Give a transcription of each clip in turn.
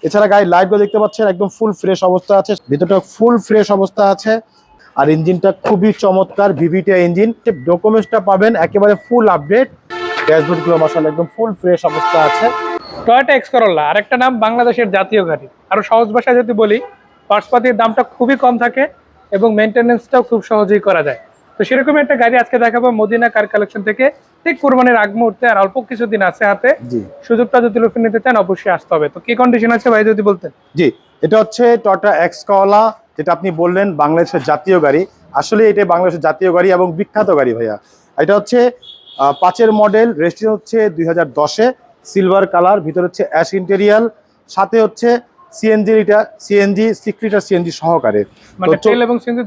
এছাড়া গাড়ির লাইটগুলো দেখতে পাচ্ছেন একদম ফুল ফ্রেশ অবস্থা আছে, ভিতরটা ফুল ফ্রেশ অবস্থা আছে। আর ইঞ্জিনটা খুবই চমৎকার ভিভিটি ইঞ্জিন, ডকুমেন্টসটা পাবেন একেবারে ফুল আপডেট। ড্যাশবোর্ডগুলো মাশাআল্লাহ একদম ফুল ফ্রেশ অবস্থা আছে। টয়োটা এক্স করোলা আরেকটা নাম বাংলাদেশের জাতীয় গাড়ি। আরো সহজ ভাষায় যদি বলি, পার্টসপাতির দামটা খুবই কম থাকে এবং মেনটেনেন্সটাও খুব সহজেই করা যায়। তো সেরকম একটা গাড়ি আজকে দেখাবো মদিনা কার কালেকশন থেকে, ঠিক কুরবানির আগ মুহূর্তে, আর অল্প কিছুদিন আছে হাতে। সুযোগটা যদি লুফে নিতে চান অবশ্যই আসতে হবে। তো কি কন্ডিশন আছে ভাই যদি বলতেন? জি, এটা হচ্ছে টয়োটা এক্স করোলা, যেটা আপনি বললেন বাংলাদেশের জাতীয় গাড়ি। আসলে এটা বাংলাদেশের জাতীয় গাড়ি এবং বিখ্যাত গাড়ি ভাইয়া। এটা হচ্ছে 5-এর মডেল, রেজিস্ট্রেশন হচ্ছে 2010-এ, সিলভার কালার, ভিতরে হচ্ছে অ্যাশ ইন্টেরিয়াল, সাথে হচ্ছে সিএনজি, এটা সিএনজি 6 লিটার সিএনজি সহকারে, মানে তেল এবং সিএনজি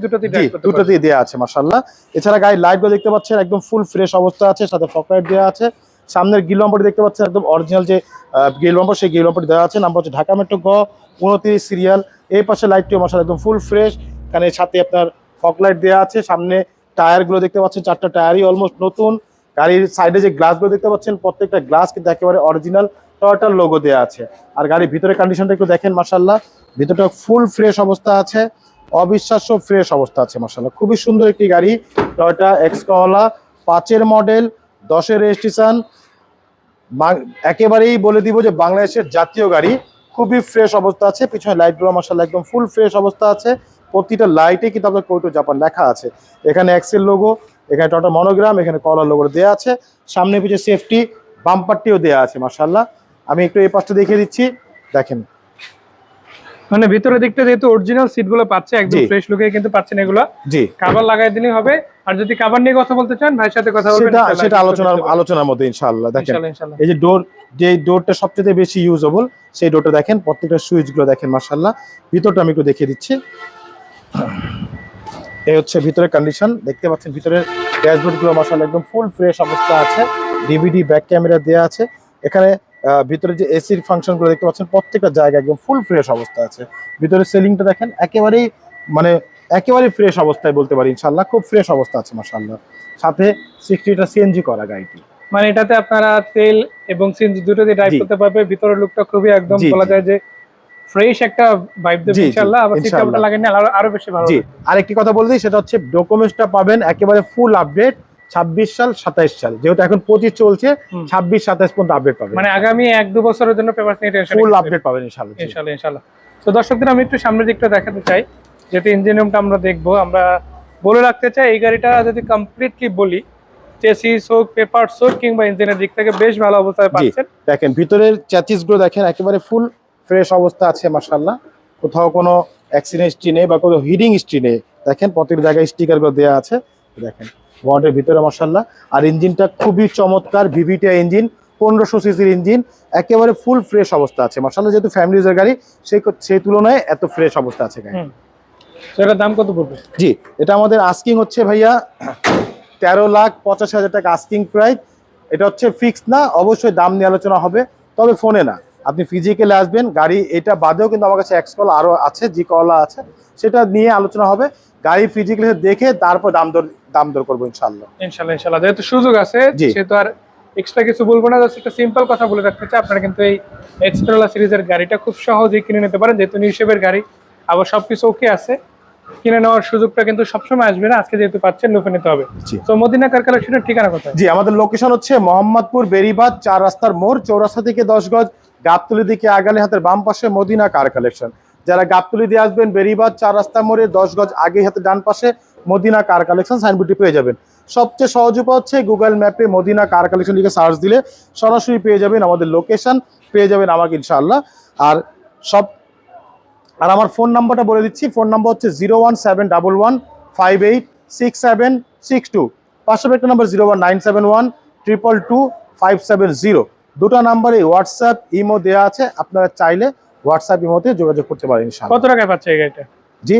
দুটোতেই দেওয়া আছে মাশাআল্লাহ। এছাড়া গাড়ির লাইটগুলো দেখতে পাচ্ছেন একদম ফুল ফ্রেশ অবস্থা আছে, সাথে ফগ লাইট দেওয়া আছে। সামনের গিল বাম্পারটি দেখতে পাচ্ছেন একদম অরিজিনাল যে গিল বাম্পার, সেই গিল বাম্পারটি দেওয়া আছে। নাম্বার হচ্ছে ঢাকা মেট্রো গ 29 সিরিয়াল। এই পাশে লাইটটিও মাশাআল্লাহ একদম ফুল ফ্রেশ, কারণ এর সাথে আপনার ফগ লাইট দেওয়া আছে। সামনে টায়ারগুলো দেখতে পাচ্ছেন, 4টা টায়ারই অলমোস্ট নতুন। গাড়ির সাইডে যে গ্লাসগুলো দেখতে পাচ্ছেন, প্রত্যেকটা গ্লাস কিন্তু একেবারে অরিজিনাল টয়োটার লোগো দেওয়া আছে। আর গাড়ির ভিতরে কন্ডিশনটা একটু দেখেন মাশাআল্লাহ, ভিতরটা ফুল ফ্রেশ অবস্থা আছে, অবিশ্বাস্য ফ্রেশ অবস্থা আছে মাশাআল্লাহ। খুবই সুন্দর একটি গাড়ি, টয়োটা এক্স করোলা, 5-এর মডেল, 10-এর রেজিস্ট্রেশন। একেবারেই বলে দিব যে বাংলাদেশের জাতীয় গাড়ি, খুবই ফ্রেশ অবস্থা আছে। পিছনে লাইটগুলো মাশাআল্লাহ একদম ফুল ফ্রেশ অবস্থা আছে। প্রতিটা লাইটে কিন্তু আপনার কোটো জাপান লেখা আছে। এখানে এক্সেল লোগো, এখানে টয়োটা মনোগ্রাম, এখানে করোলা লোগো দেওয়া আছে। সামনে পিছনে সেফটি বাম্পারটিও দেওয়া আছে মাশাআল্লাহ। আমি একটু এই পাশটা দেখিয়ে দিচ্ছি, দেখেন। মানে ভিতরের দিকটা যেহেতু অরিজিনাল সিটগুলো পাচ্ছে, একদম ফ্রেশ লুকে কিন্তু পাচ্ছেন এগুলো। জি, কভার লাগাই দিলেই হবে। আর যদি কভার নিয়ে কথা বলতে চান ভাইয়ের সাথে কথা বলবেন, সেটা আলোচনার মধ্যে ইনশাআল্লাহ। দেখেন ইনশাআল্লাহ। এই যে ডোরটা সবচেয়ে বেশি ইউজেবল, সেই ডোরটা দেখেন, প্রত্যেকটা সুইচগুলো দেখেন মাশাআল্লাহ। ভিতরটা আমি একটু দেখিয়ে দিচ্ছি। এই হচ্ছে ভিতরের কন্ডিশন, দেখতে পাচ্ছেন ভিতরের ড্যাশবোর্ডগুলো মাশাআল্লাহ একদম ফুল ফ্রেশ অবস্থা আছে। ডিভিডি ব্যাক ক্যামেরা দেওয়া আছে। এখানে ভিতরে যে এসির ফাংশনগুলো দেখতে পাচ্ছেন, প্রত্যেকটা জায়গা একদম ফুল ফ্রেশ অবস্থা আছে। ভিতরে সিলিংটা দেখেন, একেবারেই ফ্রেশ অবস্থায় বলতে পারি ইনশাআল্লাহ, খুব ফ্রেশ অবস্থা আছে মাশাআল্লাহ। সাথে 6 লিটার সিএনজি করা গাড়িটি, মানে এটাতে আপনারা তেল এবং সিএনজি দুটোতেই ড্রাইভ করতে পারবে। ভিতরের লুকটা খুবই একদম বলা যায় যে ফ্রেশ একটা ভাইব দেবে ইনশাআল্লাহ। আবার সিটটা লাগানো আরো বেশি ভালো হবে। আরেকটি কথা বলতে, সেটা হচ্ছে ডকুমেন্টসটা পাবেন একেবারে ফুল আপডেট। 26 সাল 27 সাল, যেহেতু এখন 25 চলছে, 26-27 পর্যন্ত আপডেট পাবেন। মানে আগামী 1-2 বছরের জন্য পেপারস নিয়ে টেনশন ফুল আপডেট পাবেন ইনশাআল্লাহ। তো দর্শকদের আমি একটু সামনের দিকটা দেখাতে চাই, যেহেতু ইঞ্জিন রুমটা আমরা দেখবো। আমরা বলে রাখতে চাই এই গাড়িটা যদি কমপ্লিটলি বলি, চেসিস হোক, পেপারস হোক, কিংবা ইঞ্জিনের দিক থেকে বেশ ভালো অবস্থায় পাচ্ছেন। দেখেন ভিতরের চ্যাসিসগুলো দেখেন, একেবারে ফুল ফ্রেশ অবস্থা আছে মাশাআল্লাহ। কোথাও কোনো অ্যাক্সিডেন্ট হিস্ট্রি নেই বা কোনো হিডিং হিস্ট্রি নেই। দেখেন প্রত্যেক জায়গায় স্টিকারগুলো দেওয়া আছে, দেখেন বডির ভিতরে মাশাআল্লাহ। আর ইঞ্জিনটা খুবই চমৎকার ভিভিটি ইঞ্জিন, 1500 সিসির ইঞ্জিন, একেবারে ফুল ফ্রেশ অবস্থা আছে মাশাআল্লাহ। যেহেতু ফ্যামিলি ইউজার গাড়ি, সেই তুলনায় এত ফ্রেশ অবস্থা আছে গাড়ি। এটার দাম কত পড়বে? জি, এটা আমাদের আস্কিং হচ্ছে ভাইয়া 13,85,000 টাকা আস্কিং প্রাইস। এটা হচ্ছে ফিক্স না, অবশ্যই দাম নিয়ে আলোচনা হবে, তবে ফোনে না। আপনি ফিজিক্যালি আসবেন, গাড়ি এটা বাদেও কিন্তু আমার কাছে এক্স করোলা আরো আছে, জি করোলা আছে, সেটা নিয়ে আলোচনা হবে। গাড়ি ফিজিক্যালি দেখে তারপর দাম দর করবো ইনশাআল্লাহ। যেহেতু সুযোগ আছে সেহেতু আর এক্সট্রা কিছু বলবো না। জাস্ট একটা সিম্পল কথা বলে রাখতে চাই, আপনারা কিন্তু এই এক্স করোলা সিরিজের গাড়িটা খুব সহজেই কিনে নিতে পারেন। যেহেতু নিউ শেপের গাড়ি, আবার সবকিছু ওকে আছে, কিনে নেওয়ার সুযোগটা কিন্তু সবসময় আসবে না। আজকে যেহেতু পাচ্ছেন, লুফে নিতে হবে। তো মদিনা কার কালেকশনের ঠিকানা কোথায়? জি, আমাদের লোকেশন হচ্ছে মোহাম্মদপুর বেরিবাদ 4 রাস্তার মোড়, চৌরাস্তা থেকে 10 গজ, গাবতলী দিকে আগালে হাতের বাম পাশে মদিনা কার কালেকশন। যারা গাবতলী দিয়ে আসবেন, বেরিবাদ 4 রাস্তার মোড়ে 10 গজ আগে হাতে ডান পাশে মদিনা কার কালেকশন সাইনবোর্ডটি পেয়ে যাবেন। সবচেয়ে সহজ উপায় হচ্ছে গুগল ম্যাপে মদিনা কার কালেকশন লিখে সার্চ দিলে সরাসরি পেয়ে যাবেন আমাদের লোকেশন, পেয়ে যাবেন আমাকে ইনশাআল্লাহ। আর আমার ফোন নাম্বারটা বলে দিচ্ছি, ফোন নাম্বার হচ্ছে 01711586762। পাশাপাশি একটা নাম্বার 01971222570। দুটো নাম্বারে হোয়াটসঅ্যাপ ইমো দেওয়া আছে, আপনারা চাইলে হোয়াটসঅ্যাপ ইমোতে যোগাযোগ করতে পারেন ইনশাআল্লাহ। কত টাকায় পাচ্ছে এই গাড়িটা? জি,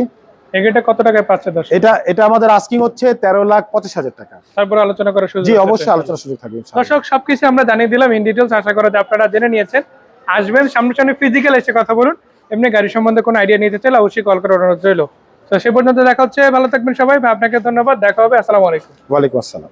এই গাড়িটা কত টাকায় পাচ্ছে দর্শক? এটা আমাদের আস্কিং হচ্ছে 13,85,000 টাকা। তারপর আলোচনা করার সুযোগ? জি, অবশ্যই আলোচনার সুযোগ থাকবে ইনশাআল্লাহ। দর্শক সবকিছু আমরা জানিয়ে দিলাম ইন ডিটেইলস, আশা করা যায় আপনারা জেনে নিয়েছেন। আসবেন সামনাসামনি ফিজিক্যাল এসে কথা বলুন। এমনি গাড়ি সম্বন্ধে কোনো আইডিয়া নিতে চাইলে অবশ্যই কল করার অনুরোধ রইল। তো সে পর্যন্ত দেখা হচ্ছে, ভালো থাকবেন সবাই। আপনাকে ধন্যবাদ, দেখা হবে। আসসালামু আলাইকুম। ওয়ালাইকুম আসসালাম।